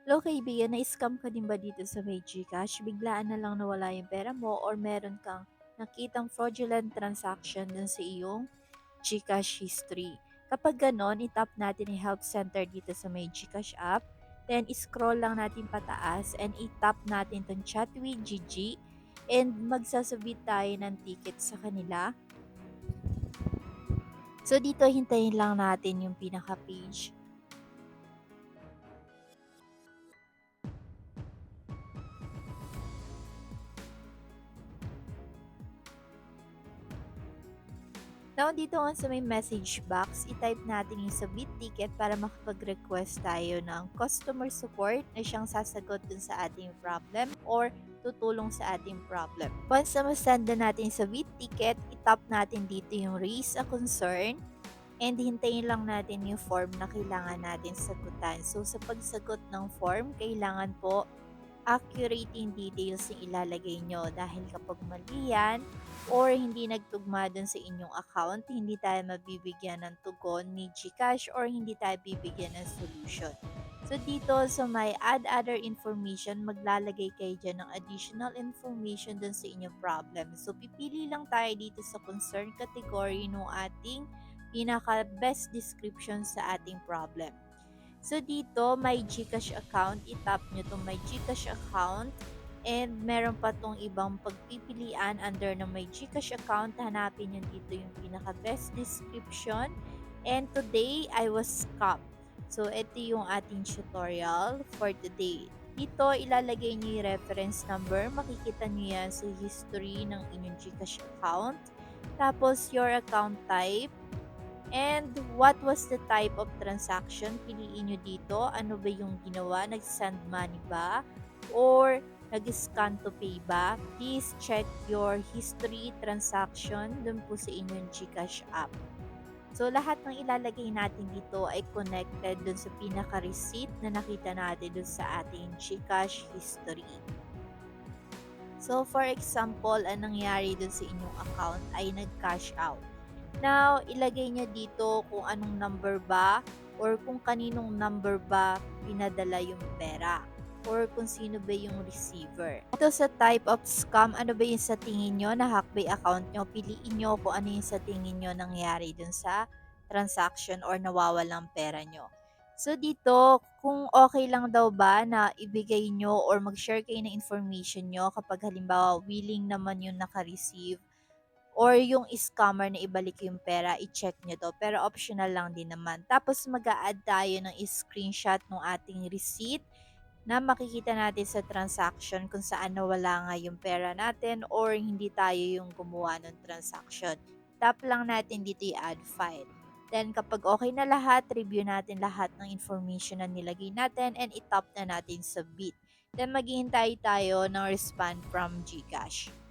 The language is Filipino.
Hello kaibigan, na-scam ka din ba dito sa may GCash? Biglaan na lang nawala yung pera mo or meron kang nakitang fraudulent transaction dun sa iyong GCash history. Kapag ganon, itap natin yung help center dito sa may GCash app. Then, scroll lang natin pataas and itap natin itong chat with GG and magsasabit tayo ng ticket sa kanila. So, dito hintayin lang natin yung pinaka-page. Now, dito nga sa may message box, itype natin yung submit ticket para makapag-request tayo ng customer support na siyang sasagot dun sa ating problem or tutulong sa ating problem. Once na masend na natin yung submit ticket, itap natin dito yung raise a concern and hintayin lang natin yung form na kailangan natin sagutan. So, sa pagsagot ng form, kailangan po accurate yung details yung ilalagay nyo dahil kapag mali yan or hindi nagtugma dun sa inyong account, hindi tayo mabibigyan ng tugon ni GCash or hindi tayo bibigyan ng solution. So dito sa may add other information, maglalagay kayo dyan ng additional information dun sa inyong problem. So pipili lang tayo dito sa concern category ng ating pinaka best description sa ating problem. So dito, may GCash account, itap nyo itong may GCash account and meron pa tong ibang pagpipilian under ng may GCash account. Hanapin nyo dito yung pinaka best description. And today, I was scammed. So ito yung ating tutorial for today. Dito, ilalagay nyo yung reference number. Makikita nyo yan sa history ng inyong GCash account. Tapos, your account type. And what was the type of transaction? Piliin nyo dito. Ano ba yung ginawa? Nag-send money ba? Or nag-scan to pay ba? Please check your history transaction dun po sa inyong GCash app. So, lahat ng ilalagay natin dito ay connected dun sa pinaka-receipt na nakita natin dun sa ating GCash history. So, for example, ang nangyari dun sa inyong account ay nag-cash out. Now, ilagay niya dito kung anong number ba or kung kaninong number ba pinadala yung pera or kung sino ba yung receiver. Ito sa type of scam, ano ba yung sa tingin nyo na hack by account nyo? Piliin nyo kung ano yung sa tingin nyo nangyari dun sa transaction or nawawalang pera nyo. So dito, kung okay lang daw ba na ibigay nyo or mag-share kayo ng information nyo kapag halimbawa willing naman yung naka-receive or yung scammer na ibalik yung pera, i-check nyo to. Pero optional lang din naman. Tapos mag-a-add tayo ng screenshot ng ating receipt na makikita natin sa transaction kung saan nawala nga yung pera natin or hindi tayo yung gumawa ng transaction. Tap lang natin dito i-add file. Then kapag okay na lahat, review natin lahat ng information na nilagay natin and itap na natin submit. Then maghihintay tayo ng respond from GCash.